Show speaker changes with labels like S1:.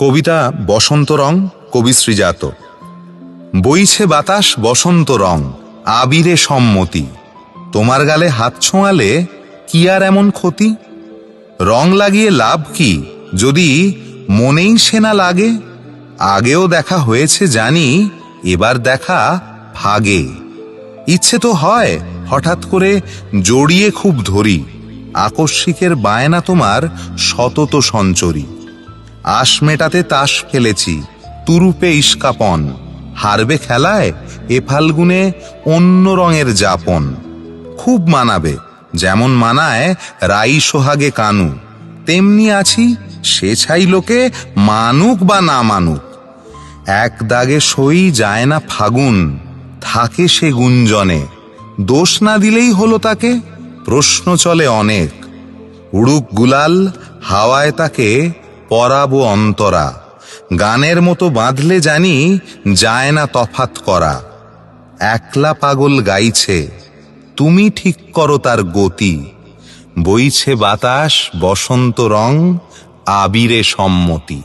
S1: কবিতা বসন্ত রং, কবি শ্রীজাত। বইছে বাতাস বসন্ত রং, আবিরে সম্মতি। তোমার গালে হাত ছোঁয়ালে কি আর এমন ক্ষতি? রং লাগিয়ে লাভ কি যদি মনেই সে না লাগে? আগেও দেখা হয়েছে জানি, এবার দেখা ভাগে। ইচ্ছে তো হয় হঠাৎ করে জড়িয়ে খুব ধরি, আকস্মিকের বায়না তোমার সতত সঞ্চরী। আশ মেটাতে তাস ফেলেছি, তুরুপে ইস্কাপন। হারবে খেলায় এ ফাল্গুনে অন্য রঙের যাপন। খুব মানাবে যেমন মানায় রাই সোহাগে কানু, তেমনি আছি সে ছাই লোকে মানুক বা না মানুক। এক দাগে সই যায় না ফাগুন, থাকে সে গুঞ্জনে। দোষ না দিলেই হলো তাকে, প্রশ্ন চলে অনেক। উড়ুক গুলাল হাওয়ায় তাকে পরাবো অন্তরা, গানের মতো বাঁধলে জানি যায় না তফাত করা। একলা পাগল গাইছে, তুমি ঠিক করো তার গতি। বইছে বাতাস বসন্ত রং, আবিরে সম্মতি।